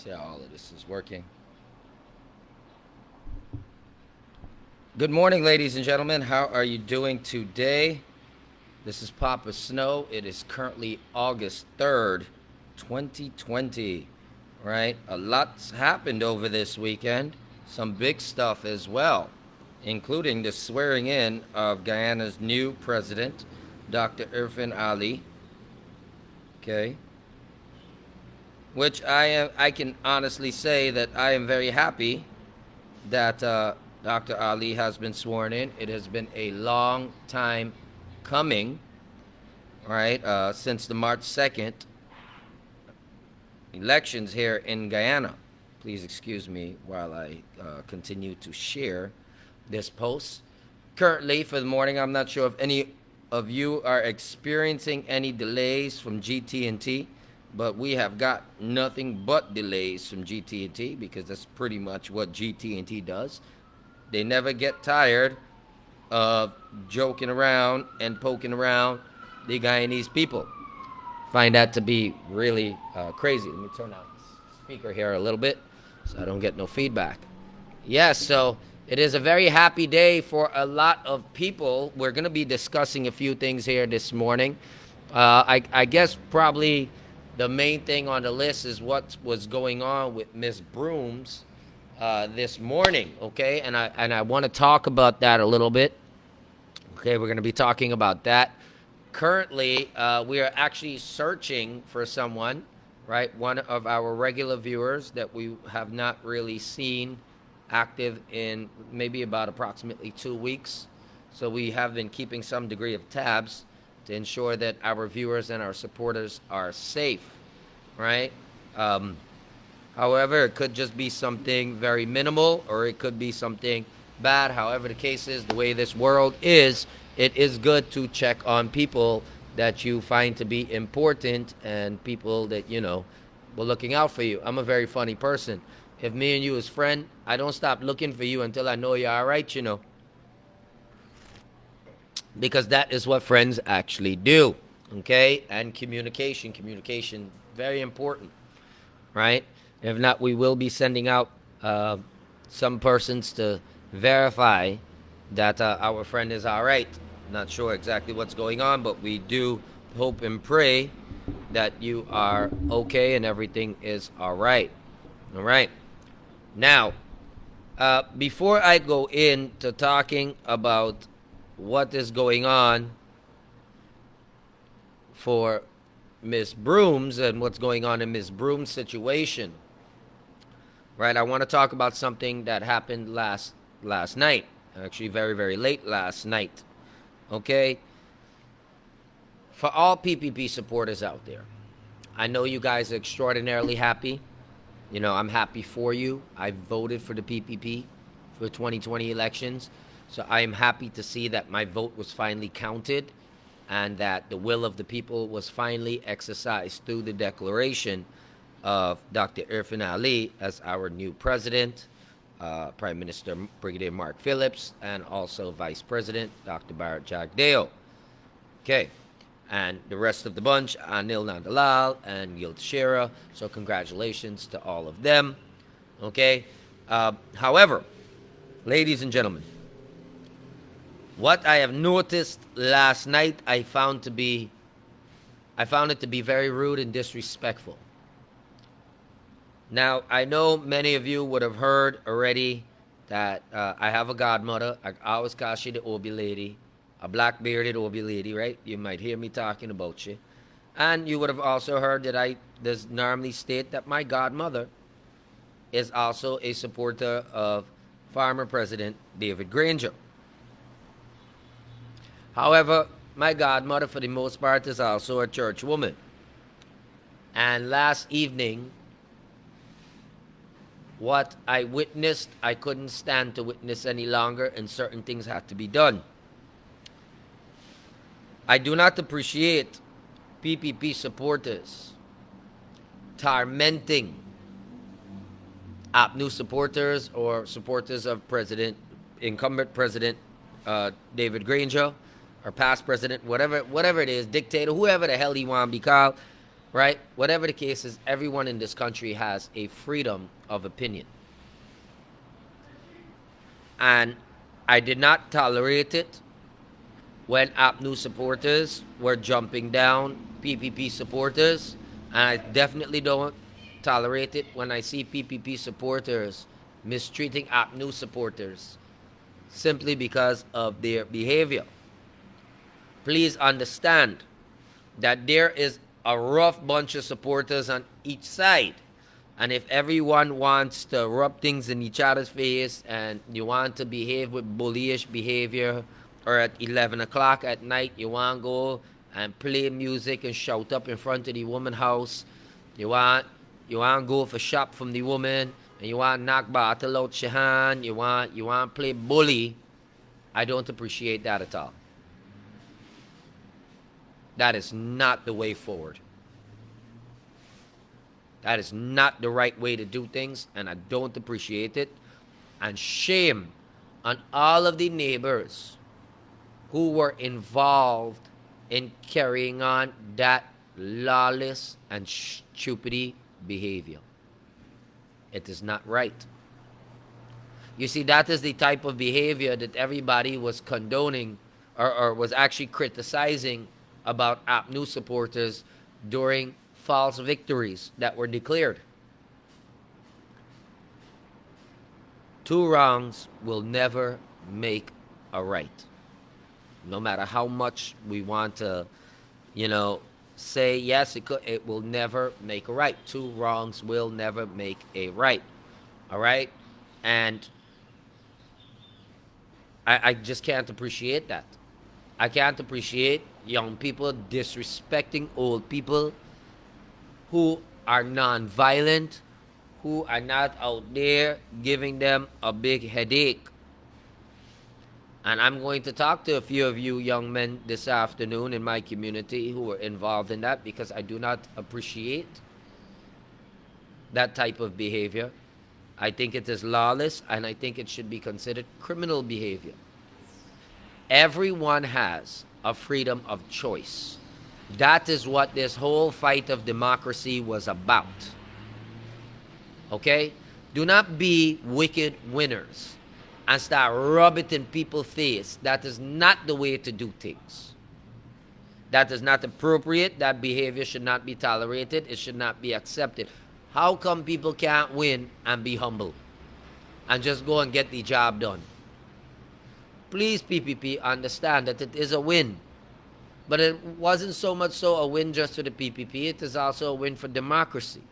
See how all of this is working. Good morning, ladies and gentlemen. How are you doing today? This is Papa Snow. It is currently August 3rd, 2020. Right? A lot's happened over this weekend. Some big stuff as well, including the swearing in of Guyana's new president, Dr. Irfan Ali. Okay. Which I can honestly say that I am very happy that Dr. Ali has been sworn in. It has been a long time coming, right? Since the March 2nd elections here in Guyana. Please excuse me while I continue to share this post. Currently, for the morning, I'm not sure if any of you are experiencing any delays from GT&T, but we have got nothing but delays from GT&T because that's pretty much what GT&T does. They never get tired of joking around and poking around the Guyanese people. Find that to be really crazy. Let me turn on the speaker here a little bit so I don't get no feedback. Yes, so it is a very happy day for a lot of people. We're going to be discussing a few things here this morning. I guess probably the main thing on the list is what was going on with Miss Broomes this morning, okay? And I want to talk about that a little bit. Okay, we're going to be talking about that. Currently, we are actually searching for someone, right? One of our regular viewers that we have not really seen active in maybe about approximately 2 weeks. So we have been keeping some degree of tabs to ensure that our viewers and our supporters are safe, right? However, it could just be something very minimal or it could be something bad. However the case is, the way this world is, it is good to check on people that you find to be important and people that, you know, were looking out for you. I'm a very funny person. If me and you is friend, I don't stop looking for you until I know you're all right, you know. Because that is what friends actually do, okay? And communication, very important, right? If not, we will be sending out some persons to verify that our friend is all right. Not sure exactly what's going on, but we do hope and pray that you are okay and everything is all right. All right. Now, before I go into talking about what is going on for Miss Broomes and what's going on in Miss Broomes' situation, right, I want to talk about something that happened last night. Actually, very, very late last night. Okay? For all PPP supporters out there, I know you guys are extraordinarily happy. You know, I'm happy for you. I voted for the PPP for 2020 elections. So I am happy to see that my vote was finally counted and that the will of the people was finally exercised through the declaration of Dr. Irfan Ali as our new president, Prime Minister Brigadier Mark Phillips, and also Vice President Dr. Barrett Jagdeo. Okay. And the rest of the bunch, Anil Nandalal and Gil Teixeira. So congratulations to all of them. Okay. However, ladies and gentlemen, what I have noticed last night, I found it to be very rude and disrespectful. Now, I know many of you would have heard already that I have a godmother. I always call she the Obi lady, a black bearded Obi lady, right? You might hear me talking about you. And you would have also heard that I does normally state that my godmother is also a supporter of former President David Granger. However, my godmother, for the most part, is also a church woman. And last evening, what I witnessed, I couldn't stand to witness any longer, and certain things had to be done. I do not appreciate PPP supporters tormenting APNU supporters or supporters of incumbent President David Granger, or past president, whatever it is, dictator, whoever the hell he want to be called. right? Whatever the case is, everyone in this country has a freedom of opinion. And I did not tolerate it when APNU supporters were jumping down PPP supporters. And I definitely don't tolerate it when I see PPP supporters mistreating APNU supporters simply because of their behavior. Please understand that there is a rough bunch of supporters on each side. And if everyone wants to rub things in each other's face and you want to behave with bullyish behavior, or at 11 o'clock at night you want to go and play music and shout up in front of the woman house, you want to go for shop from the woman, and you want to knock bottle out your hand, you want to play bully, I don't appreciate that at all. That is not the way forward. That is not the right way to do things, and I don't appreciate it. And shame on all of the neighbors who were involved in carrying on that lawless and stupid behavior. It is not right. You see, that is the type of behavior that everybody was condoning, or was actually criticizing about APNU supporters during false victories that were declared. Two wrongs will never make a right. No matter how much we want to, say yes, it will never make a right. Two wrongs will never make a right. All right? And I just can't appreciate that. I can't appreciate young people disrespecting old people who are non-violent, who are not out there giving them a big headache. And I'm going to talk to a few of you young men this afternoon in my community who are involved in that, because I do not appreciate that type of behavior. I think it is lawless, and I think it should be considered criminal behavior. Everyone has a freedom of choice. That is what this whole fight of democracy was about. Okay? Do not be wicked winners and start rubbing it in people's face. That is not the way to do things. That is not appropriate. That behavior should not be tolerated. It should not be accepted. How come people can't win and be humble and just go and get the job done? Please, PPP, understand that it is a win. But it wasn't so much so a win just for the PPP. It is also a win for democracy.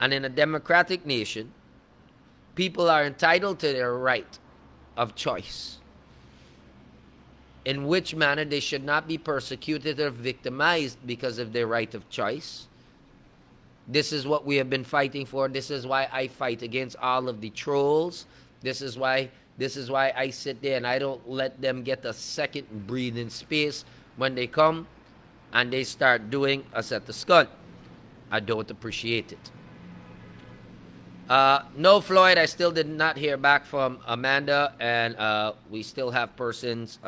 And in a democratic nation, people are entitled to their right of choice, in which manner they should not be persecuted or victimized because of their right of choice. This is what we have been fighting for. This is why I fight against all of the trolls. This is why I sit there and I don't let them get a second breathing space when they come and they start doing us at the skull. I don't appreciate it. No, Floyd, I still did not hear back from Amanda, and we still have persons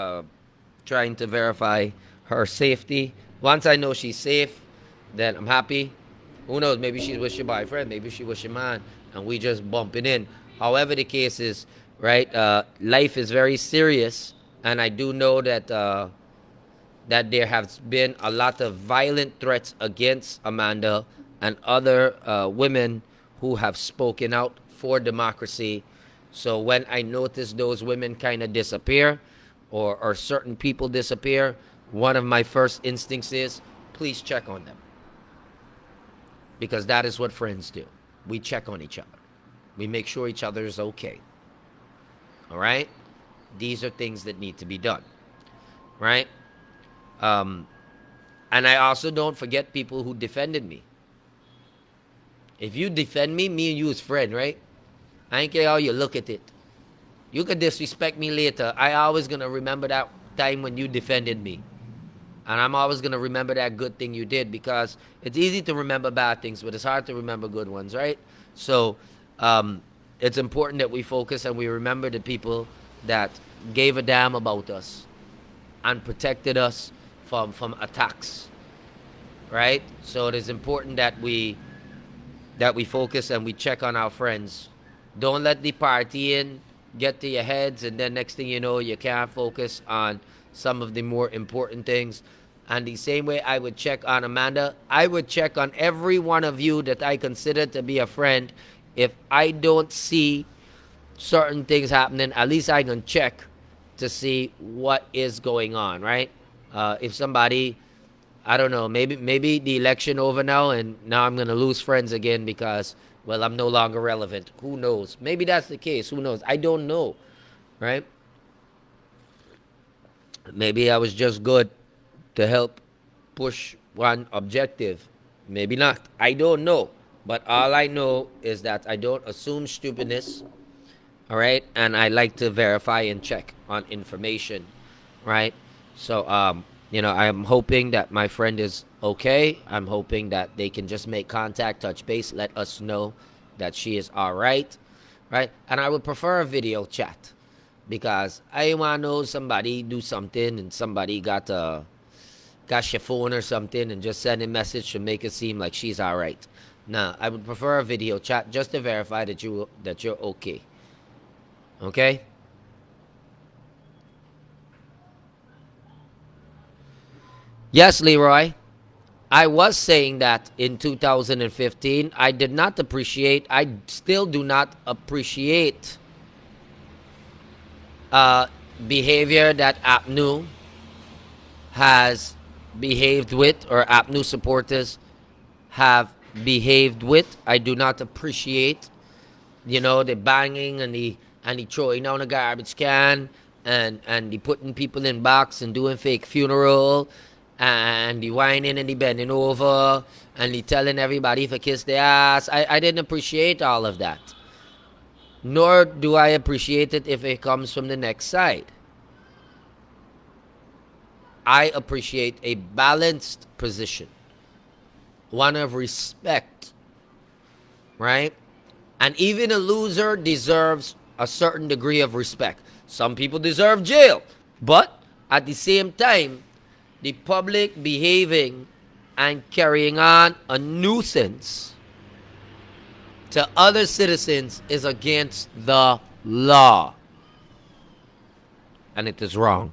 trying to verify her safety. Once I know she's safe, then I'm happy. Who knows, maybe she's with your boyfriend, maybe she was your man, and we just bumping in. However the case is, right, life is very serious, and I do know that that there has been a lot of violent threats against Amanda and other women who have spoken out for democracy. So when I notice those women kind of disappear, or certain people disappear, one of my first instincts is, please check on them. Because that is what friends do. We check on each other. We make sure each other is okay. All right? These are things that need to be done. Right? And I also don't forget people who defended me. If you defend me and you is friend, right? I ain't care how you look at it. You could disrespect me later. I always gonna remember that time when you defended me. And I'm always gonna remember that good thing you did, because it's easy to remember bad things, but it's hard to remember good ones, right? So it's important that we focus and we remember the people that gave a damn about us and protected us from attacks. right? So it is important that we focus and we check on our friends. Don't let the partying get to your heads, and then next thing you know, you can't focus on some of the more important things. And the same way I would check on Amanda, I would check on every one of you that I consider to be a friend. If I don't see certain things happening, at least I can check to see what is going on, right? If somebody, I don't know, maybe the election over now and now I'm gonna lose friends again because, well, I'm no longer relevant. Who knows? Maybe that's the case. Who knows? I don't know, right? Maybe I was just good to help push one objective. Maybe not. I don't know. But all I know is that I don't assume stupidness, all right? And I like to verify and check on information, right? So, I'm hoping that my friend is okay. I'm hoping that they can just make contact, touch base, let us know that she is all right, right? And I would prefer a video chat because I want to know somebody do something and somebody got your phone or something and just send a message to make it seem like she's all right. Nah, I would prefer a video chat just to verify that you're okay. Okay? Yes, Leroy. I was saying that in 2015, I still do not appreciate uh, behavior that APNU has behaved with, or APNU supporters have behaved with. I do not appreciate, the banging and the throwing down a garbage can and the putting people in box and doing fake funeral and the whining and the bending over and the telling everybody to kiss their ass. I didn't appreciate all of that. Nor do I appreciate it if it comes from the next side. I appreciate a balanced position, one of respect, right? And even a loser deserves a certain degree of respect. Some people deserve jail. But at the same time, the public behaving and carrying on a nuisance to other citizens is against the law. And it is wrong.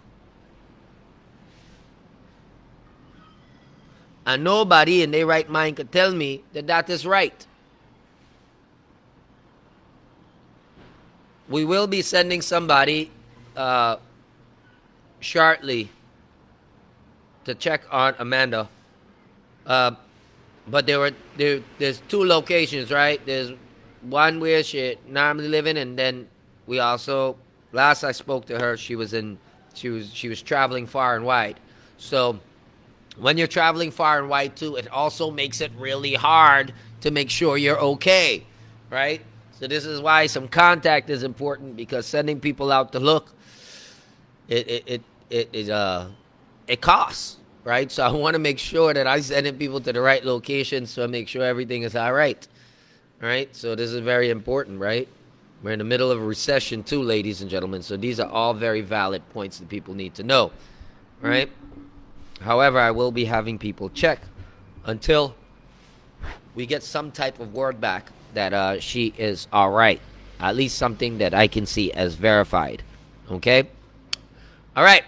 And nobody in their right mind could tell me that that is right. We will be sending somebody shortly to check on Amanda. But there's two locations, right? There's one where she normally living, and then we also, last I spoke to her, she was traveling far and wide. So when you're traveling far and wide too, it also makes it really hard to make sure you're okay, right? So this is why some contact is important, because sending people out to look, it costs, right? So I want to make sure that I'm sending people to the right locations to make sure everything is all right, right? So this is very important, right? We're in the middle of a recession too, ladies and gentlemen. So these are all very valid points that people need to know, right? However, I will be having people check until we get some type of word back that she is all right. At least something that I can see as verified. Okay? All right.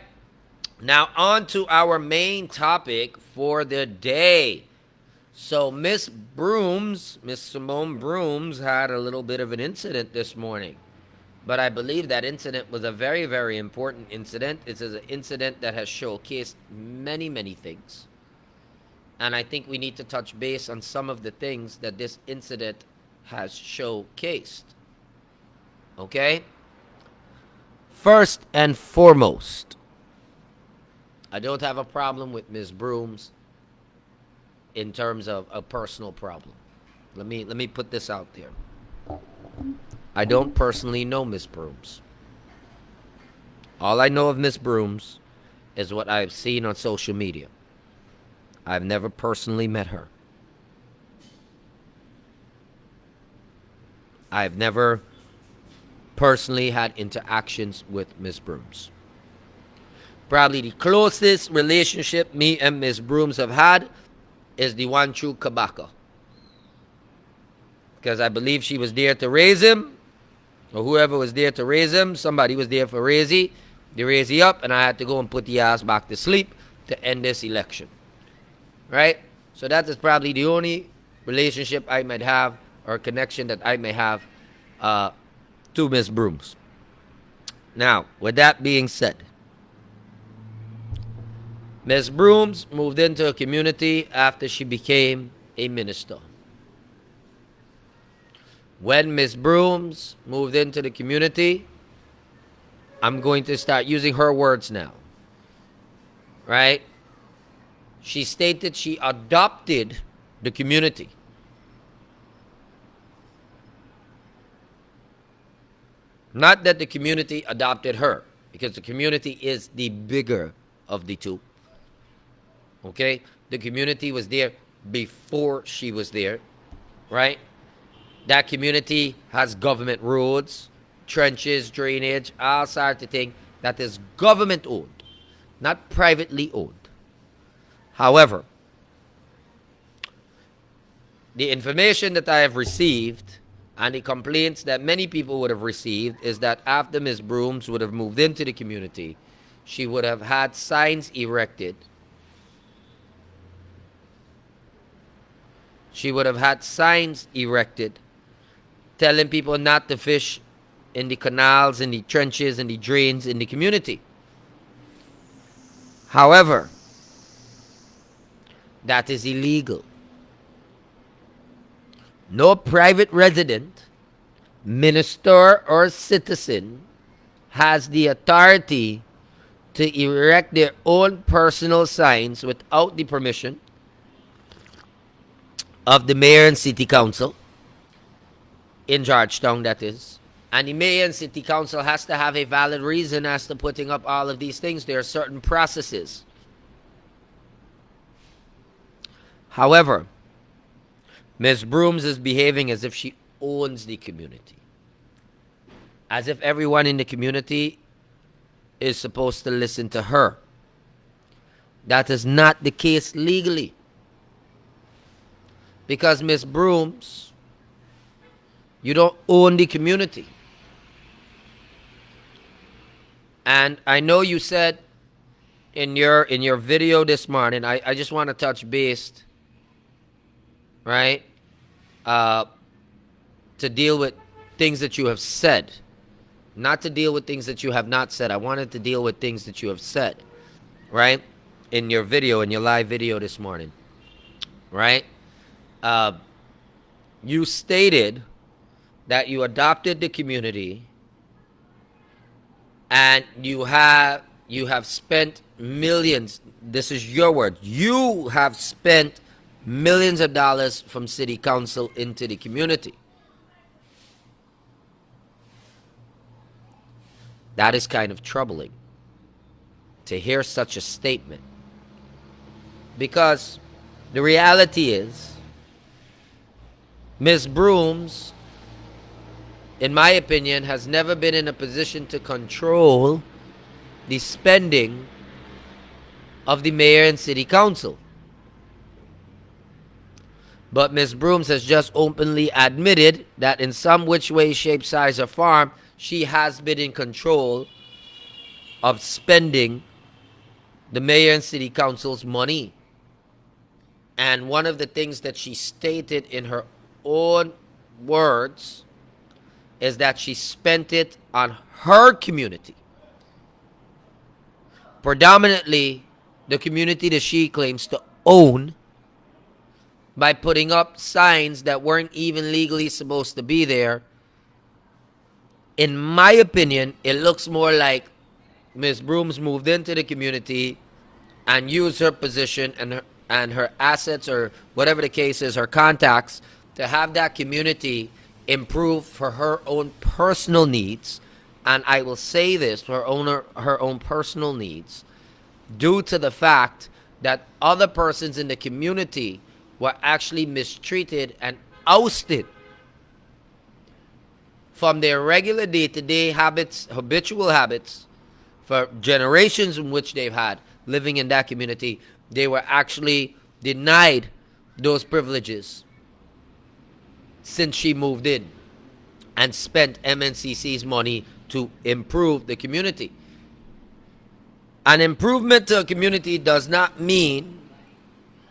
Now on to our main topic for the day. So Miss Simone Broomes had a little bit of an incident this morning. But I believe that incident was a very, very important incident. It's an incident that has showcased many, many things. And I think we need to touch base on some of the things that this incident has showcased. Okay? First and foremost, I don't have a problem with Miss Broomes in terms of a personal problem. Let me put this out there. I don't personally know Miss Broomes. All I know of Miss Broomes is what I've seen on social media. I've never personally met her. I've never personally had interactions with Miss Broomes. Probably the closest relationship me and Miss Broomes have had is the one true Kabaka. Because I believe she was there to raise him, or whoever was there to raise him, somebody was there for Raisy. They raised he up, and I had to go and put the ass back to sleep to end this election. Right? So that is probably the only relationship I might have, or connection that I may have to Miss Broomes. Now, with that being said, Miss Broomes moved into a community after she became a minister. When Miss Broomes moved into the community, I'm going to start using her words now. Right? She stated she adopted the community. Not that the community adopted her, because the community is the bigger of the two. Okay? The community was there before she was there, right? That community has government roads, trenches, drainage, all sorts of things that is government owned, not privately owned. However, the information that I have received and the complaints that many people would have received is that after Miss Broomes would have moved into the community, she would have had signs erected. She would have had signs erected telling people not to fish in the canals, in the trenches, in the drains in the community. However, that is illegal. No private resident, minister, or citizen has the authority to erect their own personal signs without the permission of the mayor and city council in Georgetown, that is. And the mayor and city council has to have a valid reason as to putting up all of these things. There are certain processes. However, Miss Broomes is behaving as if she owns the community. As if everyone in the community is supposed to listen to her. That is not the case legally. Because Miss Broomes, you don't own the community. And I know you said in your video this morning, I just want to touch base, right? To deal with things that you have said. Not to deal with things that you have not said. I wanted to deal with things that you have said, right? In your video, in your live video this morning, right? You stated that you adopted the community and you have spent millions. This is your word. You have spent millions of dollars from city council into the community. That is kind of troubling to hear such a statement, because the reality is Miss Broomes, in my opinion, has never been in a position to control the spending of the mayor and city council. But Miss Broomes has just openly admitted that in some which way, shape, size, or form, she has been in control of spending the mayor and city council's money. And one of the things that she stated in her own words is that she spent it on her community. Predominantly, the community that she claims to own, by putting up signs that weren't even legally supposed to be there. In my opinion, it looks more like Miss Broomes moved into the community and used her position and her assets, or whatever the case is, her contacts, to have that community improve for her own personal needs. And I will say this, for her own personal needs, due to the fact that other persons in the community were actually mistreated and ousted from their regular day-to-day habits, habitual habits, for generations in which they've had living in that community. They were actually denied those privileges since she moved in and spent MNCC's money to improve the community. An improvement to a community does not mean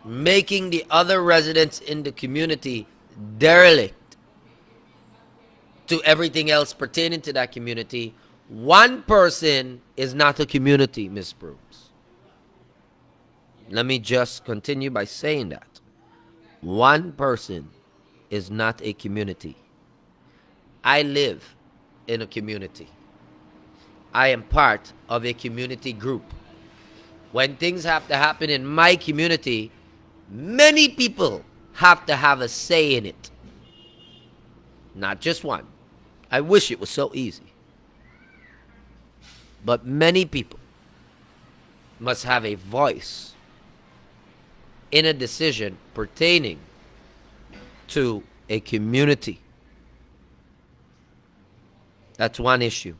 making the other residents in the community derelict to everything else pertaining to that community. One person is not a community, Miss Broomes. Let me just continue by saying that. One person is not a community. I live in a community. I am part of a community group. When things have to happen in my community, many people have to have a say in it. Not just one. I wish it was so easy. But many people must have a voice in a decision pertaining to a community. That's one issue.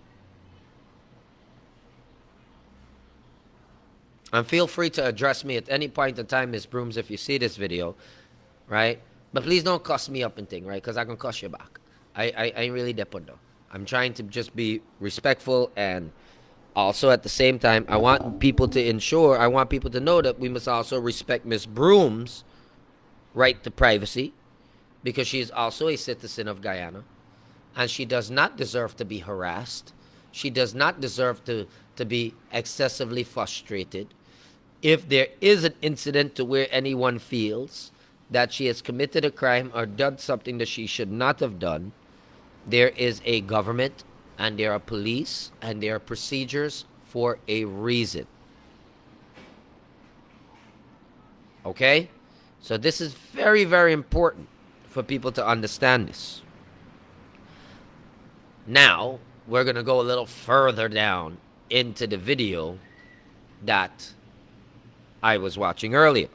And feel free to address me at any point in time, Miss Broomes, if you see this video, right? But please don't cuss me up and thing, right? Because I can cuss you back. I ain't really depot though. I'm trying to just be respectful, and also at the same time, I want people to know that we must also respect Miss Broomes' right to privacy, because she is also a citizen of Guyana, and she does not deserve to be harassed. She does not deserve to be excessively frustrated. If there is an incident to where anyone feels that she has committed a crime or done something that she should not have done, there is a government, and there are police, and there are procedures for a reason. Okay? So this is very, very important for people to understand this. Now, we're going to go a little further down into the video that I was watching earlier.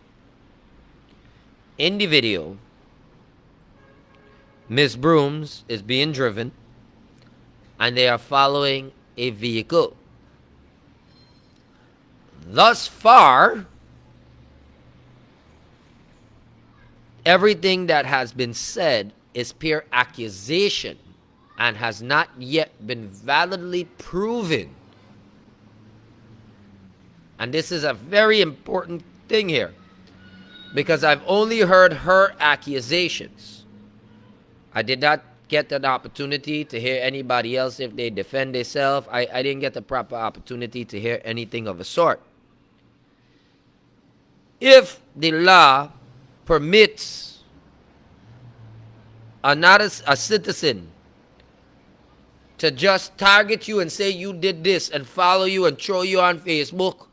In the video, Miss Broomes is being driven, and they are following a vehicle. Thus far, everything that has been said is pure accusation and has not yet been validly proven. And this is a very important thing here, because I've only heard her accusations. I did not get an opportunity to hear anybody else if they defend themselves. I didn't get the proper opportunity to hear anything of a sort. If the law permits a citizen to just target you and say you did this and follow you and throw you on Facebook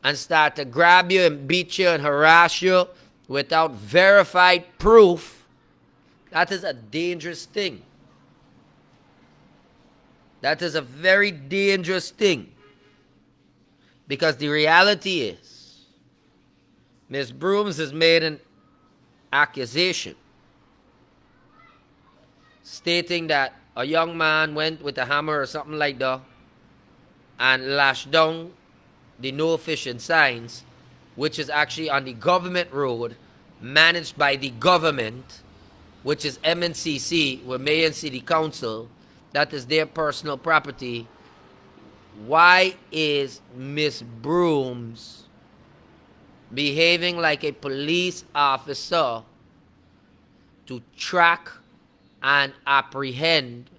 and start to grab you and beat you and harass you without verified proof, that is a dangerous thing. That is a very dangerous thing. Because the reality is, Miss Broomes has made an accusation stating that a young man went with a hammer or something like that and lashed down the no fishing signs, which is actually on the government road managed by the government, which is MNCC, with Mayor and City Council. That is their personal property. Why is Miss Broomes behaving like a police officer to track and apprehend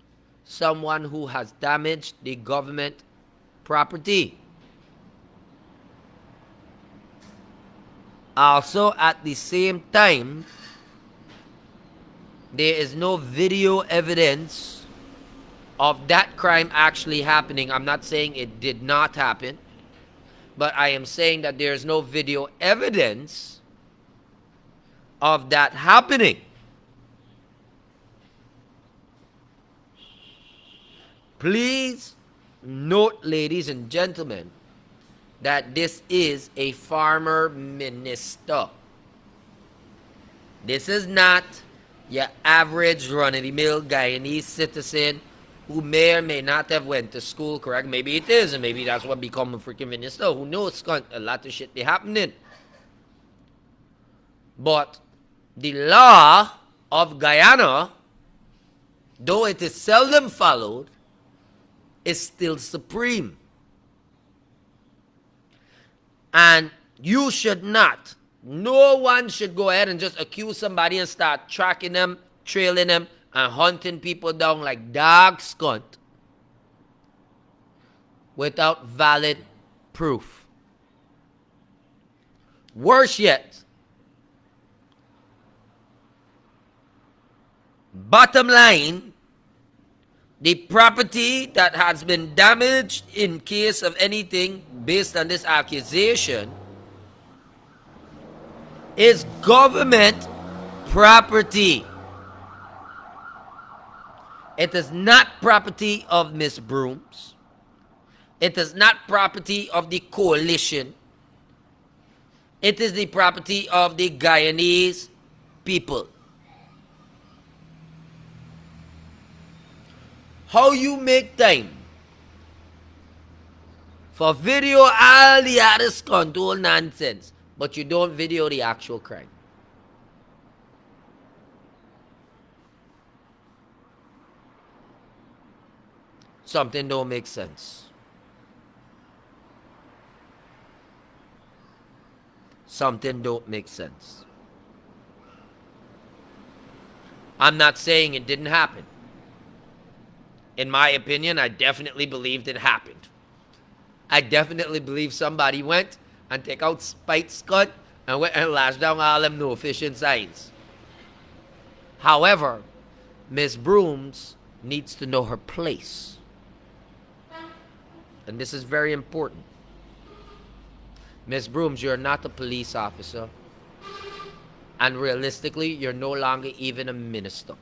someone who has damaged the government property? Also, at the same time, there is no video evidence of that crime actually happening. I'm not saying it did not happen, but I am saying that there is no video evidence of that happening. Please note, ladies and gentlemen, that this is a former minister. This is not your average run-of-the-mill Guyanese citizen who may or may not have went to school, correct? Maybe it is, and maybe that's what become a freaking minister. Who knows? A lot of shit be happening. But the law of Guyana, though it is seldom followed, is still supreme. And you should not, no one should go ahead and just accuse somebody and start tracking them, trailing them, and hunting people down like dog skunt without valid proof. Worse yet, bottom line, the property that has been damaged in case of anything based on this accusation is government property. It is not property of Miss Broomes. It is not property of the coalition. It is the property of the Guyanese people. How you make time for video all the other control nonsense, but you don't video the actual crime? Something don't make sense. Something don't make sense. I'm not saying it didn't happen. In my opinion, I definitely believed it happened. I definitely believe somebody went and take out Spite Scott and went and lashed down all them no fishing signs. However, Miss Broomes needs to know her place. And this is very important. Miss Broomes, you're not a police officer. And realistically, you're no longer even a minister.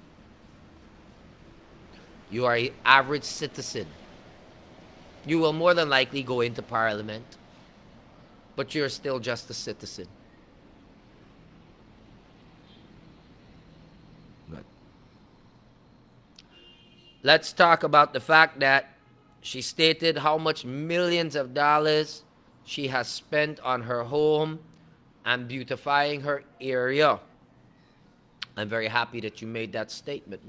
You are an average citizen. You will more than likely go into parliament, but you're still just a citizen. Good. Let's talk about the fact that she stated how much millions of dollars she has spent on her home and beautifying her area. I'm very happy that you made that statement,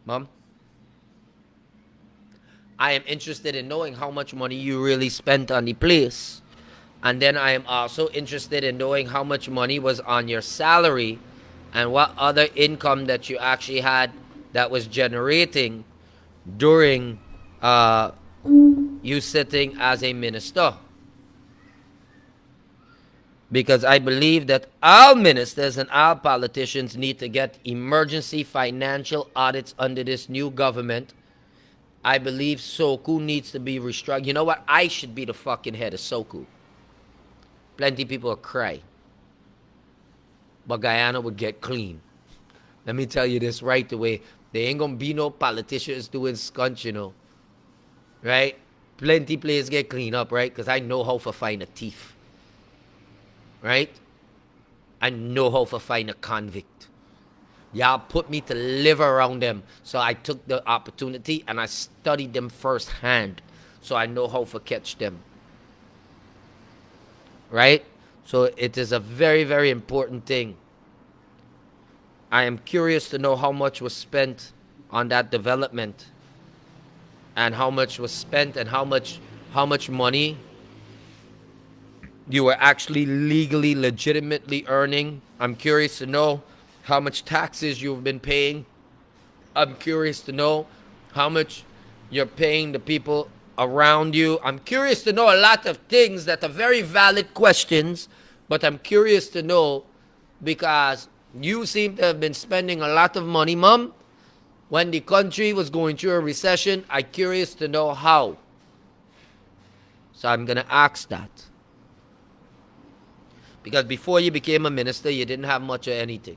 Mom. I am interested in knowing how much money you really spent on the place. And then I am also interested in knowing how much money was on your salary and what other income that you actually had that was generating during you sitting as a minister. Because I believe that all ministers and all politicians need to get emergency financial audits under this new government. I believe SOCU needs to be restructured. You know what? I should be the fucking head of SOCU. Plenty people will cry. But Guyana would get clean. Let me tell you this right away. There ain't gonna be no politicians doing skunts, you know. Right? Plenty players get cleaned up, right? Because I know how to find a thief. Right? I know how to find a convict. Y'all put me to live around them. So I took the opportunity and I studied them firsthand. So I know how to catch them. Right? So it is a very, very important thing. I am curious to know how much was spent on that development. And how much was spent and how much money you were actually legally, legitimately earning. I'm curious to know how much taxes you've been paying. I'm curious to know how much you're paying the people around you. I'm curious to know a lot of things that are very valid questions, but I'm curious to know because you seem to have been spending a lot of money, Mom, when the country was going through a recession. I'm curious to know how. So I'm going to ask that. Because before you became a minister, you didn't have much of anything.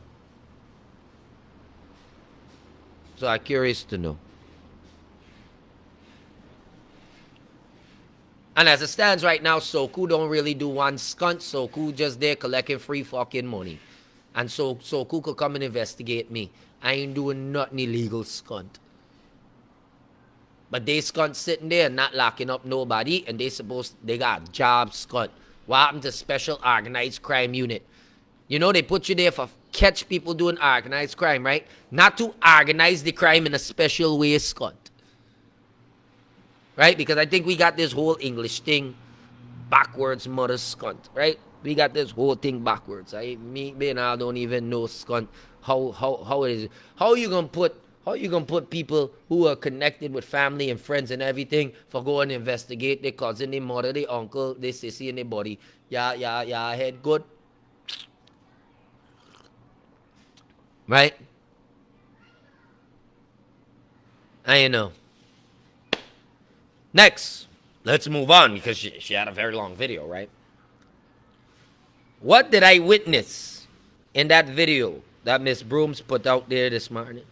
So I'm curious to know. And as it stands right now, SOCU don't really do one skunt. SOCU just there collecting free fucking money. And so SOCU could come and investigate me. I ain't doing nothing illegal skunt. But they skunt sitting there not locking up nobody. And they got job skunt. What happened to Special Organized Crime Unit? You know, they put you there for catch people doing organized crime, right? Not to organize the crime in a special way, Scott. Right? Because I think we got this whole English thing backwards, mother scunt, right? We got this whole thing backwards. Me and I don't even know, scunt, how it is. How you gonna put people who are connected with family and friends and everything for go and investigate their cousin, their mother, their uncle, their sissy and their body? Yeah, head good. Right? I know. Next, let's move on because she had a very long video, right? What did I witness in that video that Miss Broomes put out there this morning?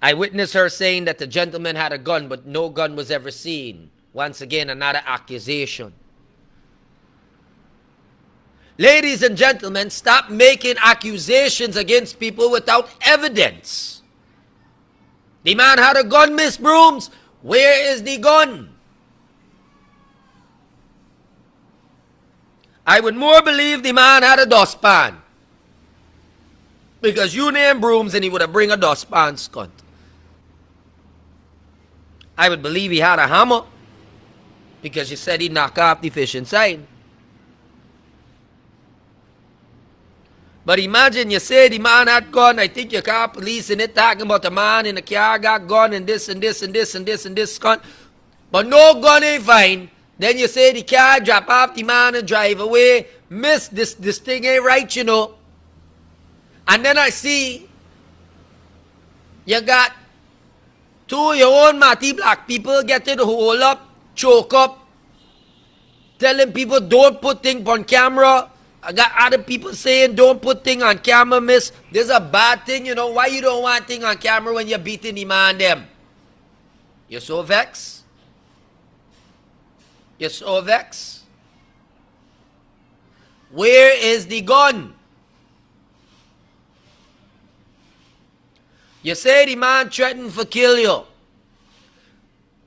I witnessed her saying that the gentleman had a gun, but no gun was ever seen. Once again, another accusation. Ladies and gentlemen, stop making accusations against people without evidence. The man had a gun, Miss Broomes. Where is the gun? I would more believe the man had a dustpan. Because you named Broomes and he would have bring a dustpan, scunt. I would believe he had a hammer. Because you said he knocked off the fish inside. But imagine you say the man had gun. I think you call police and it talking about the man in the car got gun and this and this and this and this and this, scunt. But no gun ain't fine. Then you say the car drop off the man and drive away. Miss, this thing ain't right, you know. And then I see you got two of your own matty black people getting hold up, choke up, telling people don't put things on camera. I got other people saying don't put thing on camera, miss. This is a bad thing, you know. Why you don't want thing on camera when you're beating the man them? You're so vexed? You're so vexed? Where is the gun? You say the man threatened for kill you.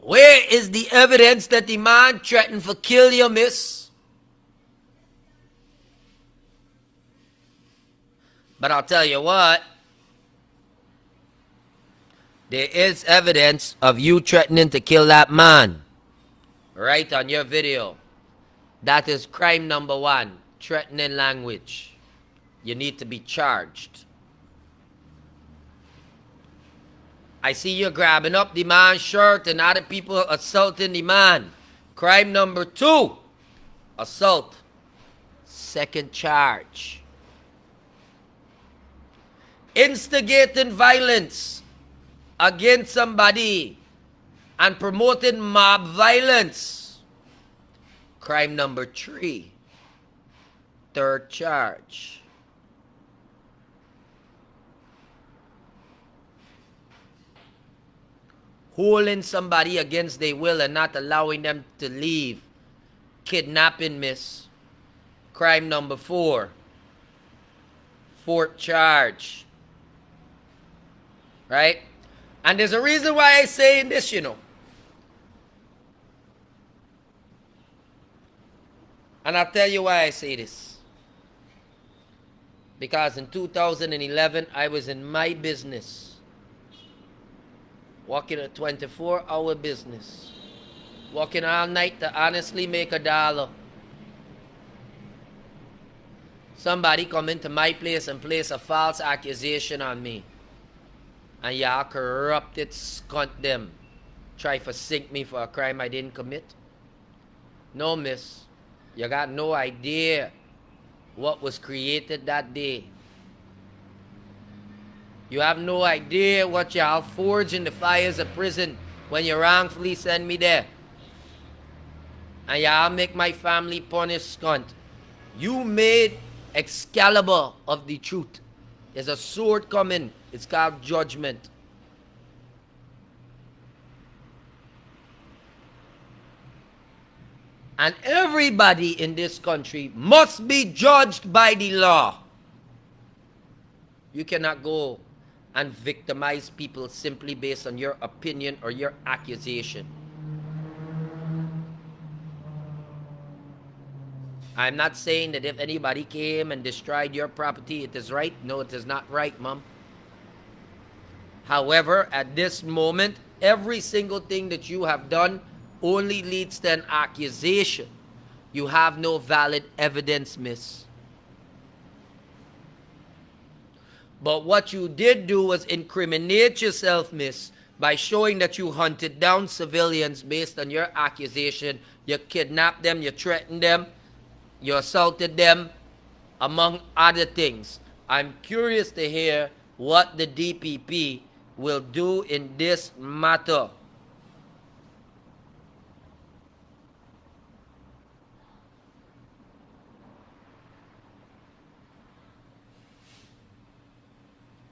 Where is the evidence that the man threatened for kill you, miss? But I'll tell you what, there is evidence of you threatening to kill that man. Right on your video. That is crime number 1, threatening language. You need to be charged. I see you grabbing up the man's shirt and other people assaulting the man. Crime number 2, assault. Second charge. Instigating violence against somebody and promoting mob violence. Crime number 3, third charge. Holding somebody against their will and not allowing them to leave. Kidnapping, miss. Crime number 4, fourth charge. Right? And there's a reason why I say this, you know. And I'll tell you why I say this. Because in 2011, I was in my business. Working a 24-hour business. Working all night to honestly make $1. Somebody come into my place and place a false accusation on me. And y'all corrupted scunt them. Try to sink me for a crime I didn't commit. No, miss. You got no idea what was created that day. You have no idea what y'all forged in the fires of prison when you wrongfully send me there. And y'all make my family punish scunt. You made Excalibur of the truth. There's a sword coming. It's called judgment. And everybody in this country must be judged by the law. You cannot go and victimize people simply based on your opinion or your accusation. I'm not saying that if anybody came and destroyed your property, it is right. No, it is not right, mom. However, at this moment, every single thing that you have done only leads to an accusation. You have no valid evidence, miss. But what you did do was incriminate yourself, miss, by showing that you hunted down civilians based on your accusation. You kidnapped them, you threatened them, you assaulted them, among other things. I'm curious to hear what the DPP will do in this matter.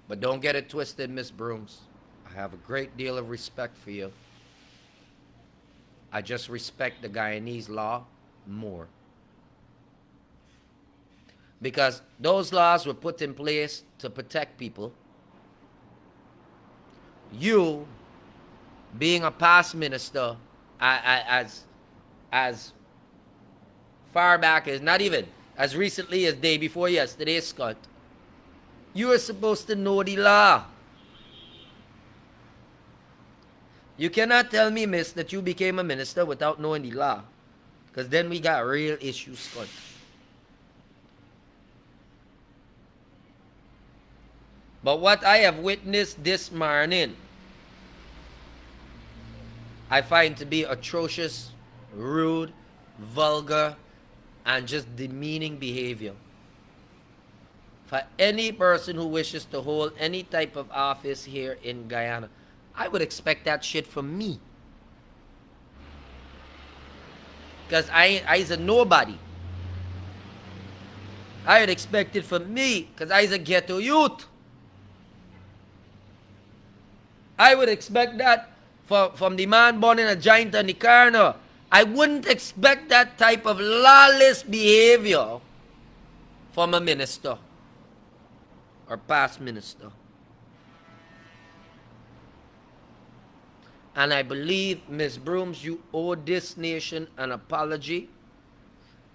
But don't get it twisted, Miss Broomes. I have a great deal of respect for you. I just respect the Guyanese law more. Because those laws were put in place to protect people. You, being a past minister, as far back as, not even as recently as day before yesterday, Scott, you are supposed to know the law. You cannot tell me, miss, that you became a minister without knowing the law. Because then we got real issues, Scott. But what I have witnessed this morning, I find to be atrocious, rude, vulgar, and just demeaning behavior. For any person who wishes to hold any type of office here in Guyana, I would expect that shit from me. Because I's a nobody. I would expect it from me, because I's a ghetto youth. I would expect that from the man born in a giant on the corner. I wouldn't expect that type of lawless behavior from a minister or past minister. And I believe, Miss Broomes, you owe this nation an apology.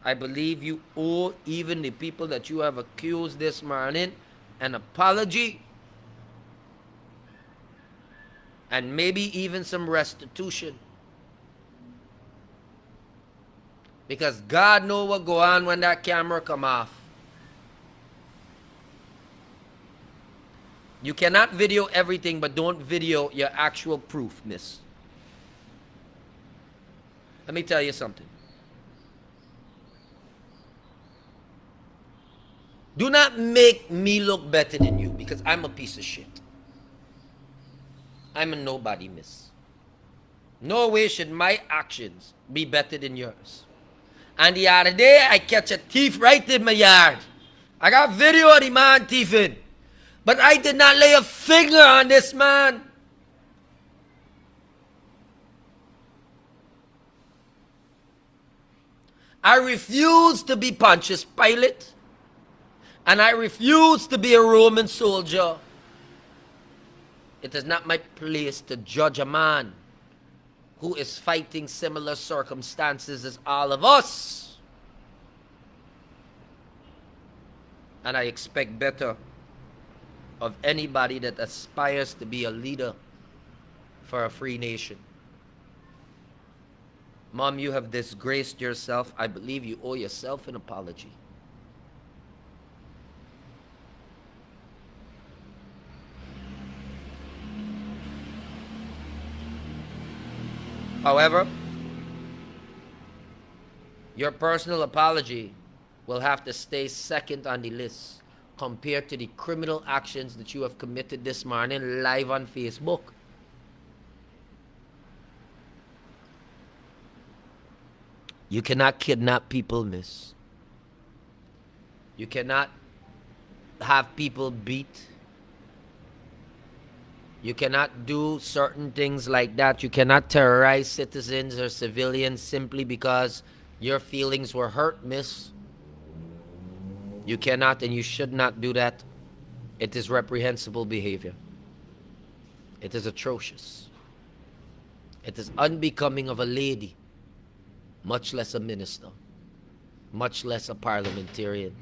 I believe you owe even the people that you have accused this morning an apology. And maybe even some restitution. Because God knows what go on when that camera come off. You cannot video everything, but don't video your actual proof, miss. Let me tell you something. Do not make me look better than you, because I'm a piece of shit. I'm a nobody, miss. No way should my actions be better than yours. And the other day, I catch a thief right in my yard. I got video of the man thieving. But I did not lay a finger on this man. I refuse to be Pontius Pilate. And I refuse to be a Roman soldier. It is not my place to judge a man who is fighting similar circumstances as all of us. And I expect better of anybody that aspires to be a leader for a free nation. Mom, you have disgraced yourself. I believe you owe yourself an apology. However, your personal apology will have to stay second on the list compared to the criminal actions that you have committed this morning live on Facebook. You cannot kidnap people, miss. You cannot have people beat. You cannot do certain things like that. You cannot terrorize citizens or civilians simply because your feelings were hurt, miss. You cannot and you should not do that. It is reprehensible behavior. It is atrocious. It is unbecoming of a lady, much less a minister. much less a parliamentarian.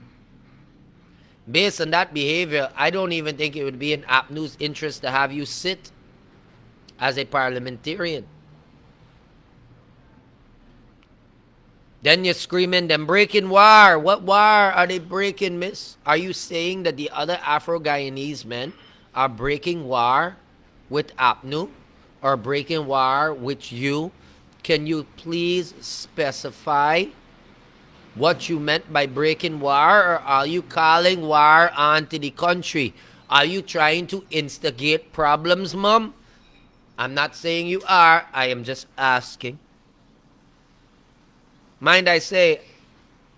Based on that behavior, I don't even think it would be in APNU's interest to have you sit as a parliamentarian. Then you're screaming, them breaking war. What war are they breaking, miss? Are you saying that the other Afro-Guyanese men are breaking war with APNU or breaking war with you? Can you please specify what you meant by breaking war, or are you calling war onto the country? Are you trying to instigate problems, Mom? I'm not saying you are. I am just asking. Mind I say,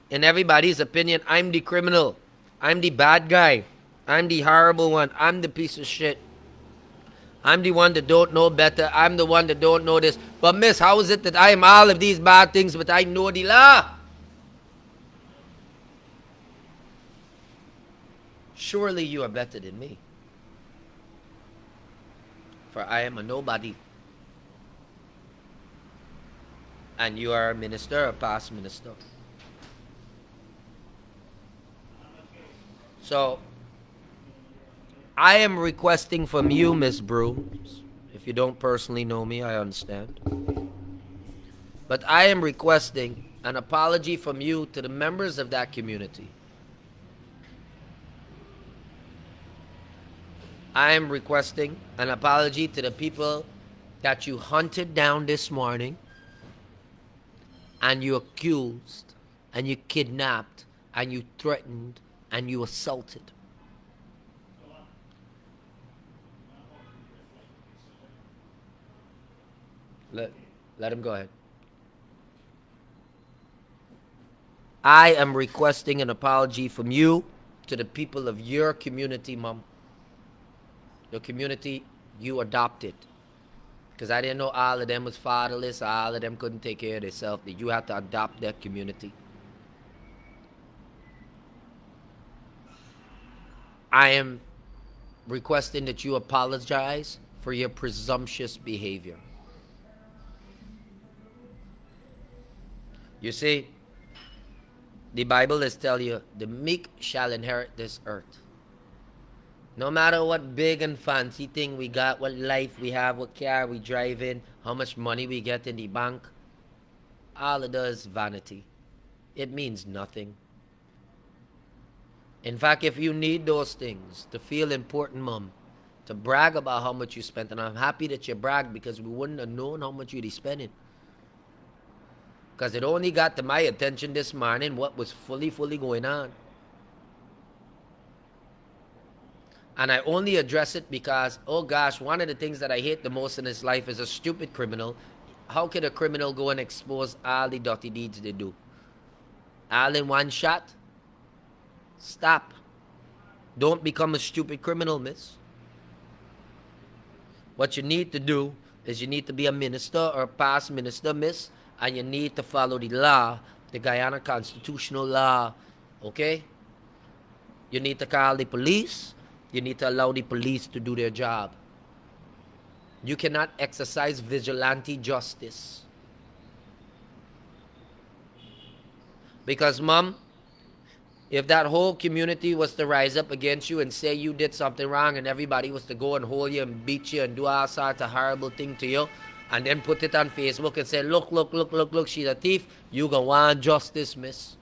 in everybody's opinion, I'm the criminal. I'm the bad guy. I'm the horrible one. I'm the piece of shit. I'm the one that don't know better. I'm the one that don't know this. But miss, how is it that I am all of these bad things, but I know the law? Surely you are better than me. For I am a nobody. And you are a minister, a past minister. So, I am requesting from you, Miss Broomes. If you don't personally know me, I understand. But I am requesting an apology from you to the members of that community. I am requesting an apology to the people that you hunted down this morning and you accused and you kidnapped and you threatened and you assaulted. Let him go ahead. I am requesting an apology from you to the people of your community, Mom. The community you adopted. Because I didn't know all of them was fatherless, all of them couldn't take care of themselves. That you have to adopt that community. I am requesting that you apologize for your presumptuous behavior. You see, the Bible is telling you, the meek shall inherit this earth. No matter what big and fancy thing we got, what life we have, what car we drive in, how much money we get in the bank, all it does is vanity. It means nothing. In fact, if you need those things to feel important, Mom, to brag about how much you spent, and I'm happy that you bragged because we wouldn't have known how much you'd be spending. Because it only got to my attention this morning what was fully going on. And I only address it because, oh gosh, one of the things that I hate the most in this life is a stupid criminal. How can a criminal go and expose all the dirty deeds they do? All in one shot? Stop. Don't become a stupid criminal, miss. What you need to do is you need to be a minister or a past minister, miss, and you need to follow the law, the Guyana constitutional law, okay? You need to call the police. You need to allow the police to do their job. You cannot exercise vigilante justice. Because, Mom, if that whole community was to rise up against you and say you did something wrong and everybody was to go and hold you and beat you and do all sorts of horrible things to you and then put it on Facebook and say, look, she's a thief, you gonna want justice, miss.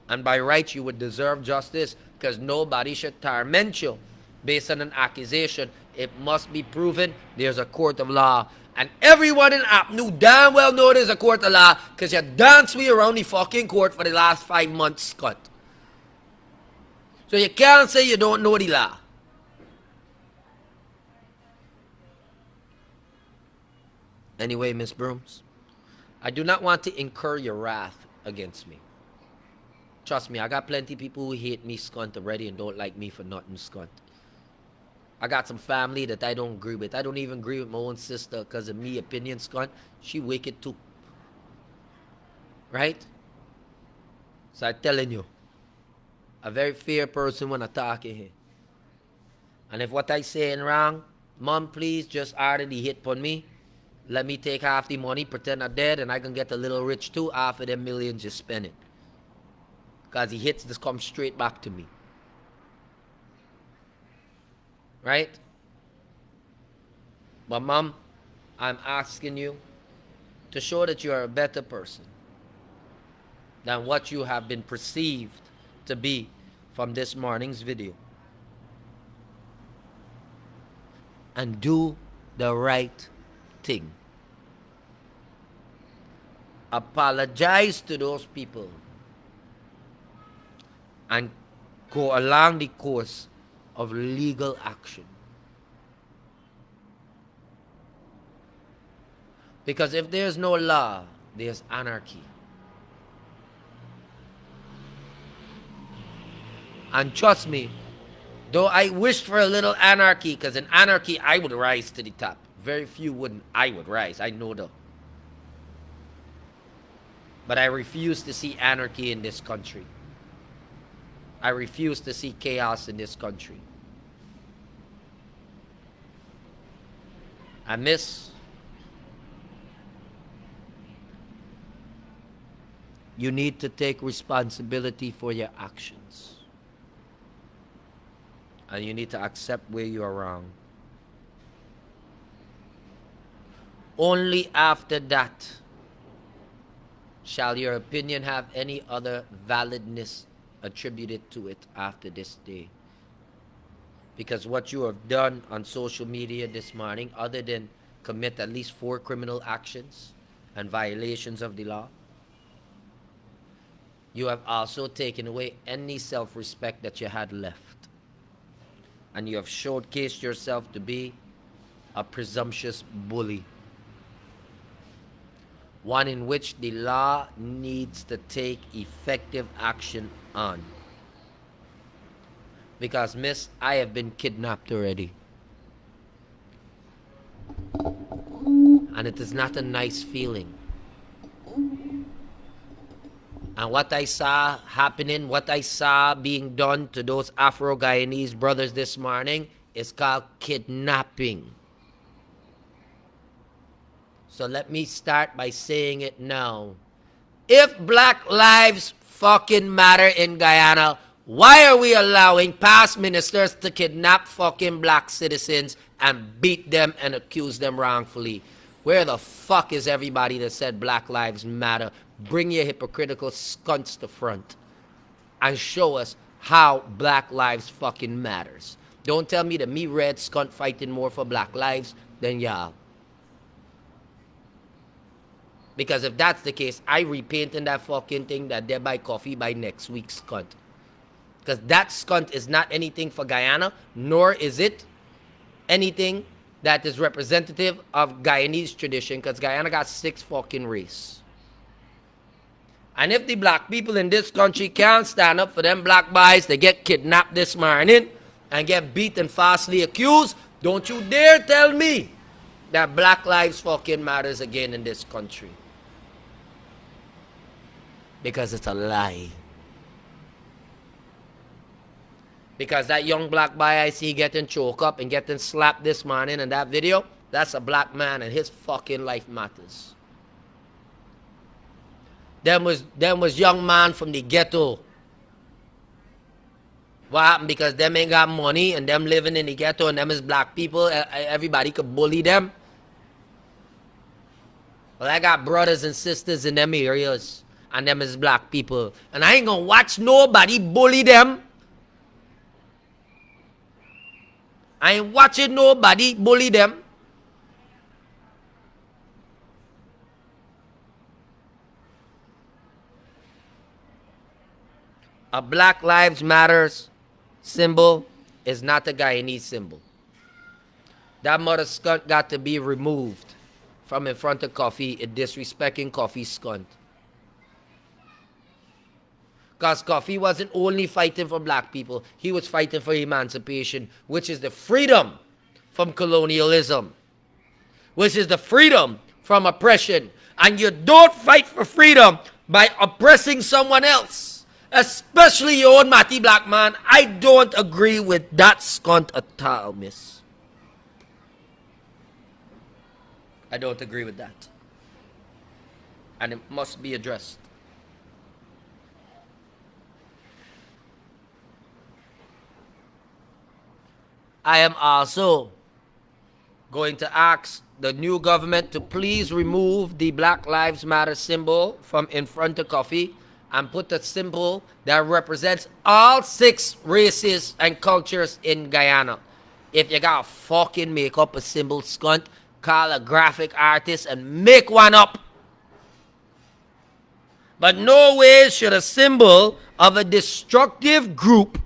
And by right, you would deserve justice because nobody should torment you based on an accusation. It must be proven. There's a court of law. And everyone in APNU damn well know there's a court of law because you danced me around the fucking court for the last 5 months, Scott. So you can't say you don't know the law. Anyway, Miss Broomes, I do not want to incur your wrath against me. Trust me, I got plenty people who hate me skunt already and don't like me for nothing skunt. I got some family that I don't agree with. I don't even agree with my own sister because of me opinion skunt. She wicked too. Right? So I'm telling you, a very fair person when I talk in here. And if what I saying wrong, Mom, please just order the hit on me. Let me take half the money, pretend I'm dead, and I can get a little rich too, half of them millions you spend it. because he hits this come straight back to me. Right? But mom, I'm asking you to show that you are a better person than what you have been perceived to be from this morning's video. And do the right thing. Apologize to those people and go along the course of legal action. Because if there's no law, there's anarchy. And trust me, though I wished for a little anarchy, because in anarchy I would rise to the top. Very few wouldn't. I would rise. I know that. But I refuse to see anarchy in this country. I refuse to see chaos in this country. And miss, you need to take responsibility for your actions. And you need to accept where you are wrong. Only after that shall your opinion have any other validness attributed to it after this day. Because what you have done on social media this morning, other than commit at least 4 criminal actions and violations of the law, you have also taken away any self-respect that you had left. And you have showcased yourself to be a presumptuous bully. One in which the law needs to take effective action on. Because, miss, I have been kidnapped already. And it is not a nice feeling. And what I saw happening, what I saw being done to those Afro-Guyanese brothers this morning is called kidnapping. So let me start by saying it now. If Black lives fucking matter in Guyana, why are we allowing past ministers to kidnap fucking black citizens and beat them and accuse them wrongfully? Where the fuck is everybody that said Black lives matter? Bring your hypocritical skunks to front and show us how Black lives fucking matters. Don't tell me that me red skunt fighting more for Black lives than y'all. Because if that's the case, I repainting that fucking thing that they buy coffee by next week's skunt. Because that skunt is not anything for Guyana, nor is it anything that is representative of Guyanese tradition, because Guyana got 6 fucking race. And if the black people in this country can't stand up for them black boys that get kidnapped this morning and get beat and falsely accused, don't you dare tell me that Black lives fucking matters again in this country. Because it's a lie. Because that young black boy I see getting choked up and getting slapped this morning in that video, that's a black man and his fucking life matters. Them was young man from the ghetto. What happened? Because them ain't got money and them living in the ghetto and them is black people, everybody could bully them. Well, I got brothers and sisters in them areas and them is black people. And I ain't gonna watch nobody bully them. I ain't watching nobody bully them. A Black Lives Matters symbol is not a Guyanese symbol. That mother skunt got to be removed from in front of Coffee, it disrespecting Coffee's skunt. Because Coffee wasn't only fighting for black people, he was fighting for emancipation, which is the freedom from colonialism, which is the freedom from oppression. And you don't fight for freedom by oppressing someone else, especially your own Matty black man. I don't agree with that skunt at all, miss. I don't agree with that. And it must be addressed. I am also going to ask the new government to please remove the Black Lives Matter symbol from in front of coffee and put the symbol that represents all 6 races and cultures in Guyana. If you got to fucking make up a symbol, scunt, call a graphic artist and make one up. But no way should a symbol of a destructive group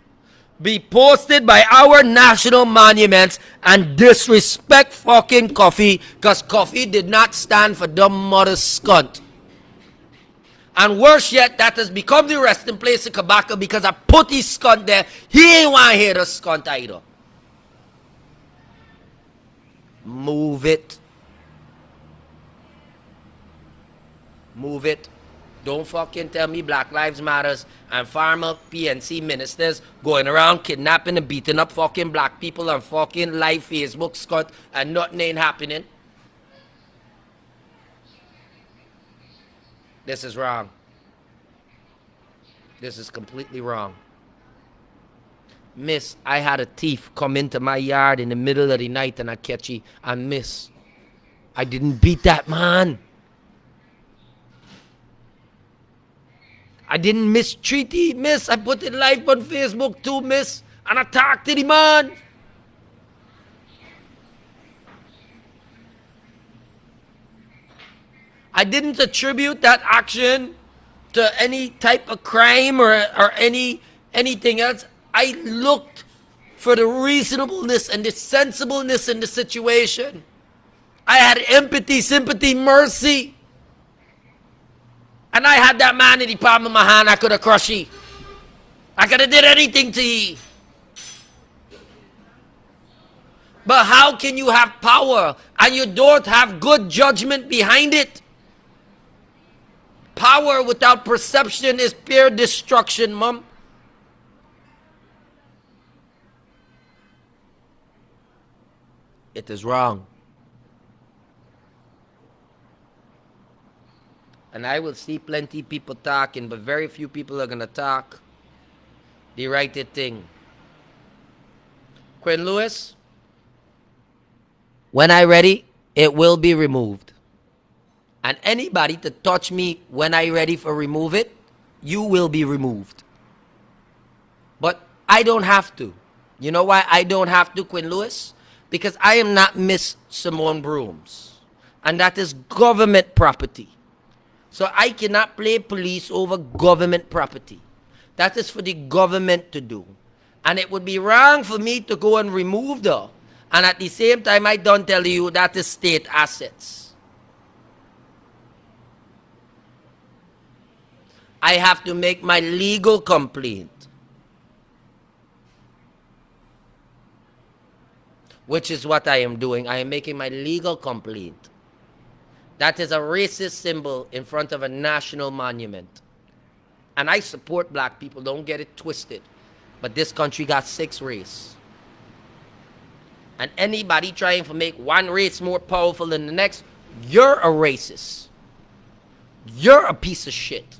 be posted by our national monuments and disrespect fucking coffee, because coffee did not stand for dumb mother scunt. And worse yet, that has become the resting place of Kabaka because I put his scunt there. He ain't want to hear the scunt either. Move it. Move it. Don't fucking tell me Black Lives Matters and farmer PNC ministers going around kidnapping and beating up fucking black people on fucking live Facebook, Scott, and nothing ain't happening. This is wrong. This is completely wrong. Miss, I had a thief come into my yard in the middle of the night and I catch you. And miss, I didn't beat that man. I didn't mistreat him, miss. I put it live on Facebook too, miss. And I talked to the man. I didn't attribute that action to any type of crime or anything else. I looked for the reasonableness and the sensibleness in the situation. I had empathy, sympathy, mercy. And I had that man in the palm of my hand. I could have crushed you. I could have did anything to you. But how can you have power and you don't have good judgment behind it? Power without perception is pure destruction, mom. It is wrong. And I will see plenty people talking, but very few people are going to talk the right thing. Quinn Lewis, when I ready, it will be removed. And anybody to touch me when I ready for remove it, you will be removed. But I don't have to. You know why I don't have to, Quinn Lewis? Because I am not Miss Broomes. And that is government property. So I cannot play police over government property. That is for the government to do. And it would be wrong for me to go and remove her. And at the same time, I don't tell you that is state assets. I have to make my legal complaint. Which is what I am doing. I am making my legal complaint. That is a racist symbol in front of a national monument. And I support black people, don't get it twisted. But this country got 6 races. And anybody trying to make one race more powerful than the next, you're a racist. You're a piece of shit.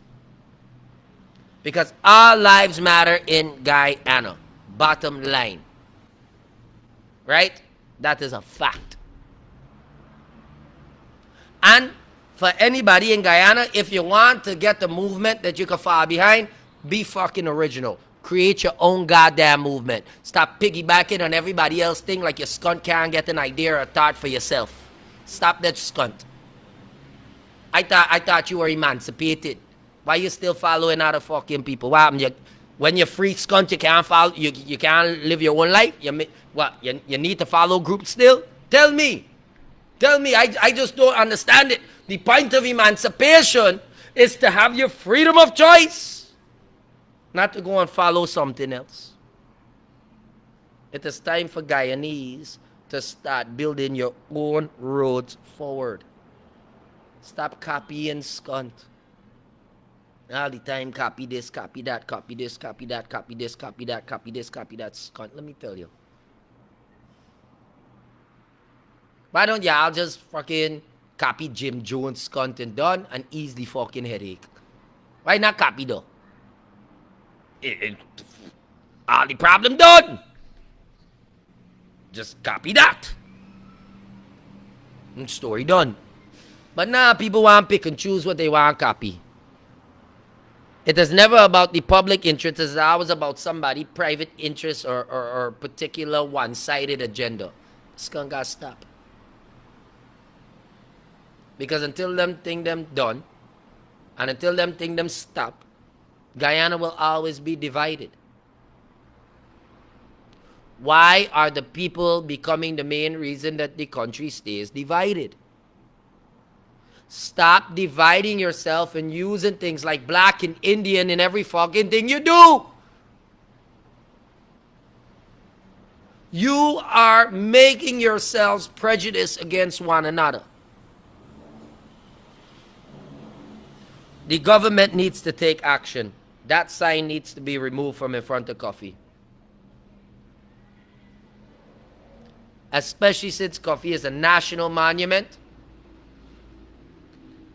Because all lives matter in Guyana. Bottom line. Right? That is a fact. And for anybody in Guyana, if you want to get the movement that you can fall behind, be fucking original. Create your own goddamn movement. Stop piggybacking on everybody else's thing like your skunt can't get an idea or a thought for yourself. Stop that skunt. I thought you were emancipated. Why you still following other fucking people? What happened? When you're free skunt, you can't follow. You can't live your own life. You need to follow groups still? Tell me. I just don't understand it. The point of emancipation is to have your freedom of choice, not to go and follow something else. It is time for Guyanese to start building your own roads forward. Stop copying skunt. All the time, copy this, copy that, copy this, copy that, copy this, copy that, copy this, copy that, skunt. Let me tell you. Why don't y'all just fucking copy Jim Jones' skunt and done and ease the fucking headache? Why not copy though? All the problem done. Just copy that. And story done. But now people want to pick and choose what they want to copy. It is never about the public interest. It's always about somebody private interest or particular one-sided agenda. It's gonna gotta stop. Because until them think them done, and until them think them stop, Guyana will always be divided. Why are the people becoming the main reason that the country stays divided? Stop dividing yourself and using things like black and Indian in every fucking thing you do. You are making yourselves prejudice against one another. The government needs to take action. That sign needs to be removed from in front of coffee. Especially since coffee is a national monument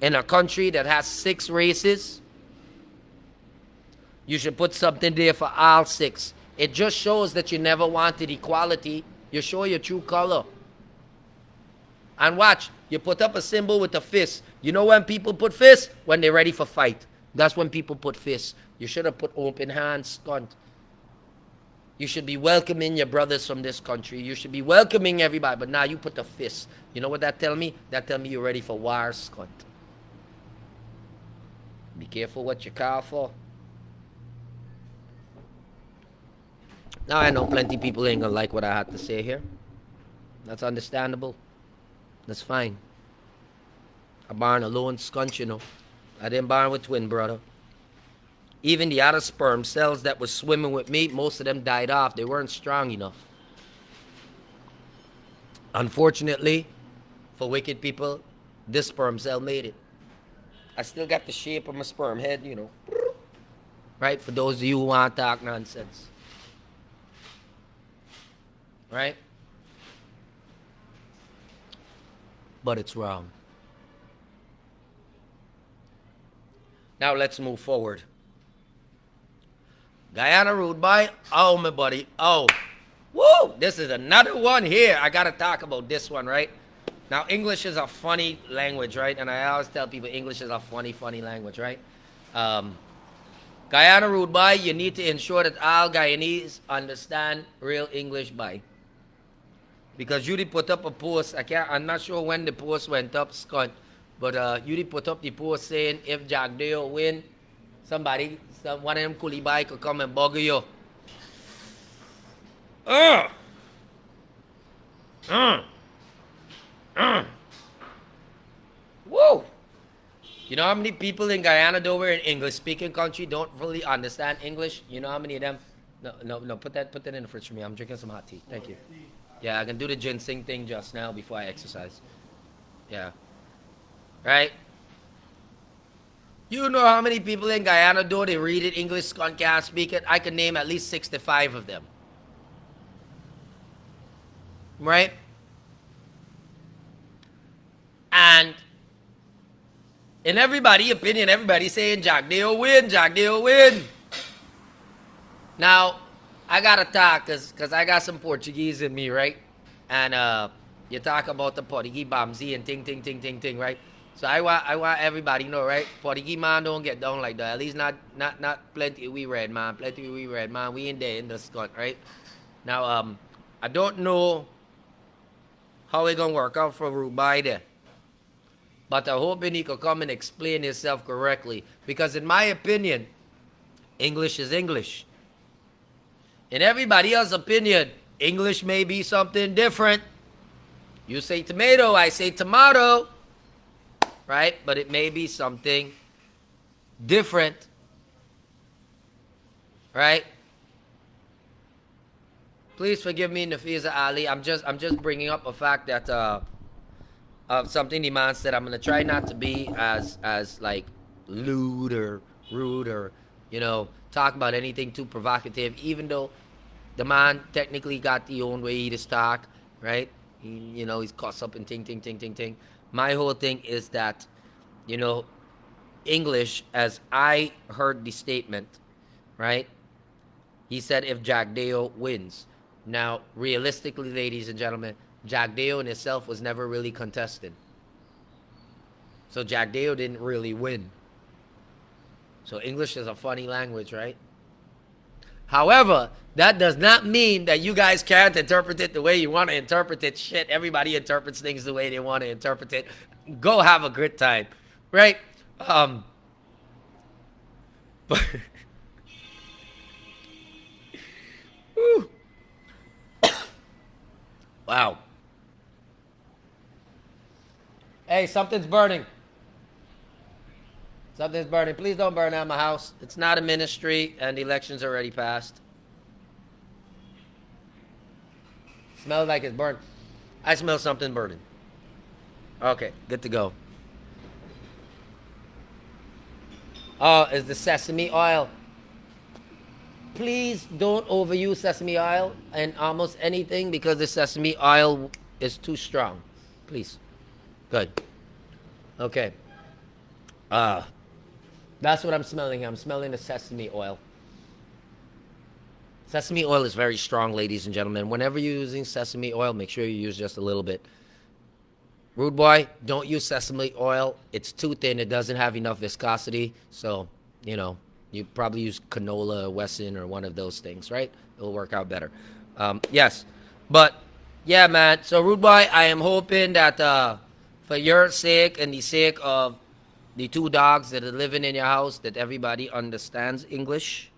in a country that has 6 races. You should put something there for all 6. It just shows that you never wanted equality. You show your true color. And watch, you put up a symbol with a fist. You know when people put fists? When they're ready for fight. That's when people put fists. You should have put open hands, cunt. You should be welcoming your brothers from this country. You should be welcoming everybody. But now you put a fist. You know what that tell me? That tell me you're ready for wars, cunt. Be careful what you call for. Now I know plenty of people ain't gonna like what I had to say here. That's understandable. That's fine. I born alone scunt, you know. I didn't born with twin brother. Even the other sperm cells that were swimming with me, most of them died off. They weren't strong enough. Unfortunately, for wicked people, this sperm cell made it. I still got the shape of my sperm head, you know. Right? For those of you who want to talk nonsense. Right? But it's wrong. Now let's move forward. Guyana Rude Boy. Oh, my buddy. Oh. Woo! This is another one here. I got to talk about this one, right? Now, English is a funny language, right? And I always tell people English is a funny, funny language, right? Guyana Rude Boy, you need to ensure that all Guyanese understand real English, boy. Because you did put up a post. I'm not sure when the post went up, Scott. But you did put up the post saying if Jagdeo win, one of them coolie boy could come and bugger you. Whoa! You know how many people in Guyana, though we're an English-speaking country, don't really understand English? You know how many of them? No. Put that in the fridge for me. I'm drinking some hot tea. Thank you. Yeah, I can do the ginseng thing just now before I exercise. Yeah. Right? You know how many people in Guyana, though they read it English, can't speak it? I can name at least 65 of them. Right? And in everybody's opinion, everybody's saying Jagdeo win, Jagdeo win. Now, I gotta talk because I got some Portuguese in me, right? And you talk about the Portuguese Bamzi and ting, right? So I want everybody to know, right? Portuguese man don't get down like that. At least not plenty we red man. Plenty we red man. We in there in the scut, right? Now I don't know how it gonna work out for Rude Boy there. But I hope he could come and explain himself correctly. Because in my opinion, English is English. In everybody else's opinion, English may be something different. You say tomato, I say tomato. Right? But it may be something different. Right? Please forgive me, Nafiza Ali. I'm just bringing up a fact that of something the man said. I'm gonna try not to be as like lewd or rude or talk about anything too provocative. Even though the man technically got the own way he just talk, right? He's cuss up and ting. My whole thing is that, English, as I heard the statement, right? He said if Jagdeo wins. Now, realistically, ladies and gentlemen, Jagdeo in itself was never really contested. So Jagdeo didn't really win. So English is a funny language, right? However, that does not mean that you guys can't interpret it the way you want to interpret it. Shit, everybody interprets things the way they want to interpret it. Go have a good time, right? But wow. Hey, something's burning. Something's burning. Please don't burn out my house. It's not a ministry, and the election's already passed. Smells like it's burned. I smell something burning. Okay, good to go. Oh, it's the sesame oil. Please don't overuse sesame oil in almost anything because the sesame oil is too strong. Please. Good. Okay. That's what I'm smelling. I'm smelling the sesame oil. Sesame oil is very strong, ladies and gentlemen. Whenever you're using sesame oil, make sure you use just a little bit. Rude Boy, don't use sesame oil. It's too thin. It doesn't have enough viscosity. So, you probably use canola or Wesson or one of those things, right? It'll work out better. Yes. But, yeah, man. So, Rude Boy, I am hoping that for your sake and the sake of the two dogs that are living in your house, that everybody understands English.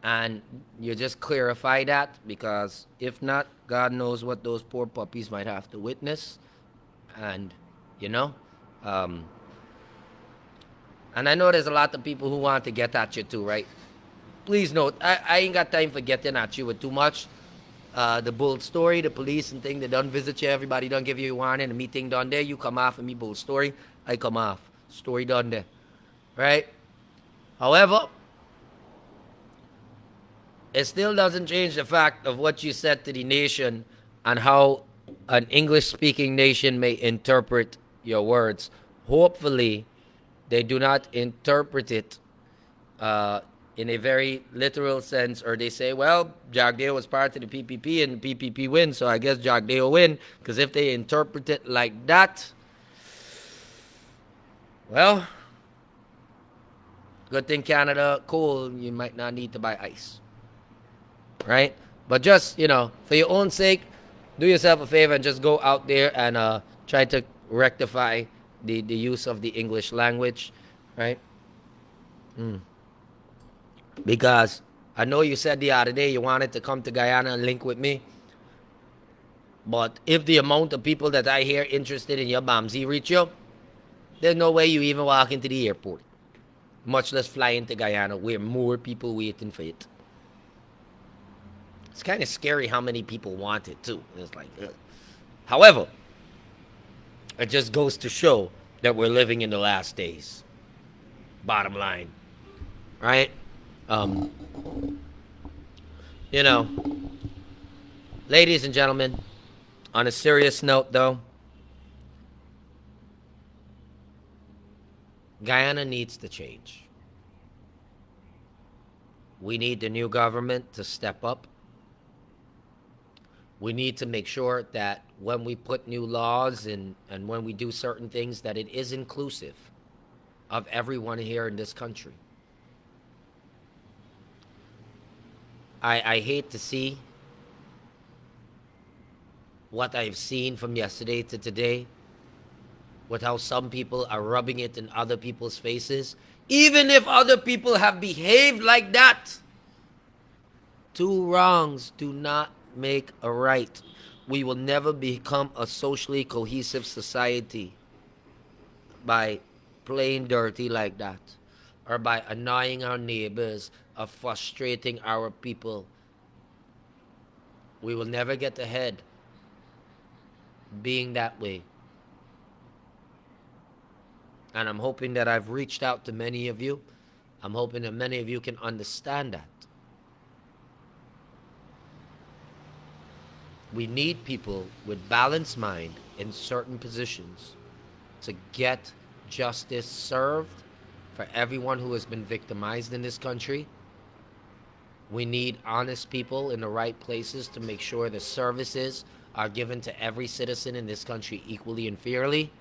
And you just clarify that, because if not, God knows what those poor puppies might have to witness. And, and I know there's a lot of people who want to get at you too, right? Please note, I ain't got time for getting at you with too much. The bull story, the police and thing, they done visit you, everybody done give you a warning, the meeting done there, you come off of me bull story, I come off. Story done there. Right? However, it still doesn't change the fact of what you said to the nation and how an English-speaking nation may interpret your words. Hopefully, they do not interpret it in a very literal sense, or they say, well, Jagdeo was part of the PPP and the PPP win, so I guess Jagdeo win. Because if they interpret it like that, well, good thing Canada cold, you might not need to buy ice. Right? But just, for your own sake, do yourself a favor and just go out there and try to rectify the use of the English language. Right? Because I know you said the other day you wanted to come to Guyana and link with me. But if the amount of people that I hear interested in your Bamsi reach you, there's no way you even walk into the airport. Much less fly into Guyana where more people waiting for it. It's kind of scary how many people want it too. It's like, ugh. However, it just goes to show that we're living in the last days. Bottom line. Right? Ladies and gentlemen, on a serious note though, Guyana needs to change. We need the new government to step up. We need to make sure that when we put new laws and when we do certain things, that it is inclusive of everyone here in this country. I hate to see what I've seen from yesterday to today, with how some people are rubbing it in other people's faces, even if other people have behaved like that. Two wrongs do not make a right. We will never become a socially cohesive society by playing dirty like that, or by annoying our neighbors, or frustrating our people. We will never get ahead being that way. And I'm hoping that I've reached out to many of you. I'm hoping that many of you can understand that. We need people with balanced mind in certain positions to get justice served for everyone who has been victimized in this country. We need honest people in the right places to make sure the services are given to every citizen in this country equally and fairly.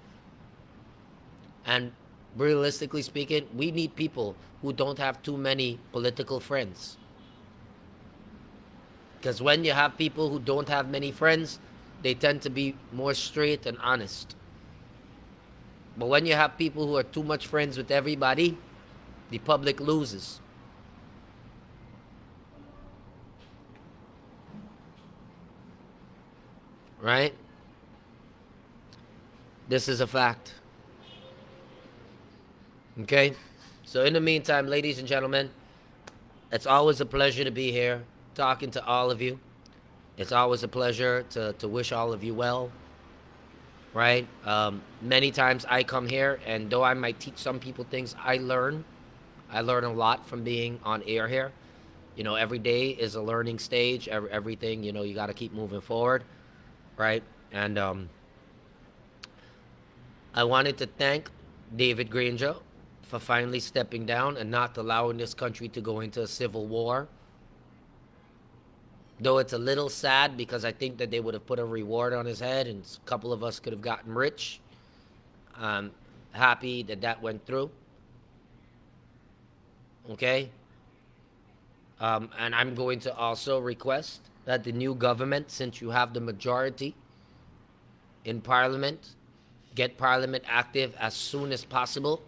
And realistically speaking, we need people who don't have too many political friends. Because when you have people who don't have many friends, they tend to be more straight and honest. But when you have people who are too much friends with everybody, the public loses. Right? This is a fact. Okay? So, in the meantime, ladies and gentlemen, it's always a pleasure to be here talking to all of you. It's always a pleasure to wish all of you well. Right? Many times I come here, and though I might teach some people things, I learn. I learn a lot from being on air here. You know, every day is a learning stage. Everything, you know, you got to keep moving forward. Right? And I wanted to thank David Granger for finally stepping down and not allowing this country to go into a civil war. Though it's a little sad because I think that they would have put a reward on his head and a couple of us could have gotten rich. I'm happy that that went through. Okay? And I'm going to also request that the new government, since you have the majority in Parliament, get Parliament active as soon as possible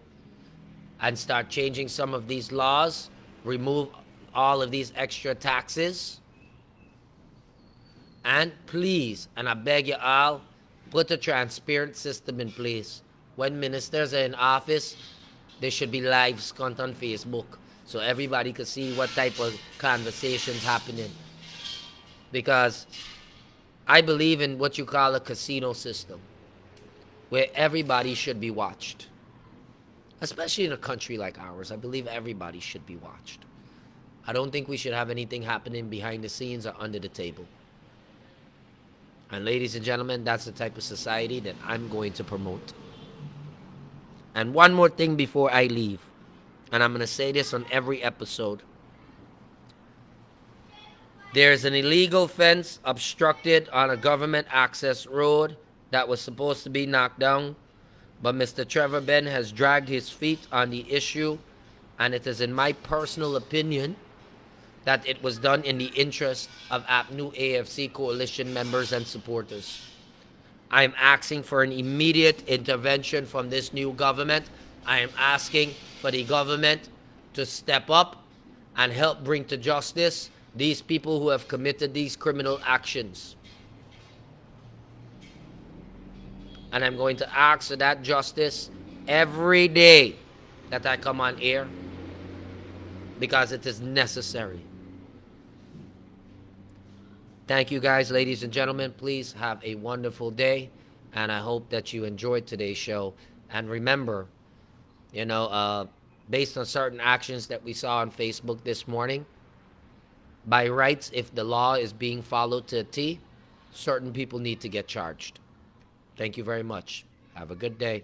and start changing some of these laws, remove all of these extra taxes, and please, and I beg you all, put a transparent system in place. When ministers are in office, there should be live content on Facebook so everybody could see what type of conversations happening. Because I believe in what you call a casino system, where everybody should be watched. Especially in a country like ours, I believe everybody should be watched. I don't think we should have anything happening behind the scenes or under the table. And ladies and gentlemen, that's the type of society that I'm going to promote. And one more thing before I leave, and I'm going to say this on every episode. There's an illegal fence obstructed on a government access road that was supposed to be knocked down, but Mr. Trevor Ben has dragged his feet on the issue, and it is in my personal opinion that it was done in the interest of APNU-AFC coalition members and supporters. I am asking for an immediate intervention from this new government. I am asking for the government to step up and help bring to justice these people who have committed these criminal actions. And I'm going to ask for that justice every day that I come on air, because it is necessary. Thank you guys, ladies and gentlemen. Please have a wonderful day, and I hope that you enjoyed today's show. And remember, based on certain actions that we saw on Facebook this morning, by rights, if the law is being followed to a T, certain people need to get charged. Thank you very much. Have a good day.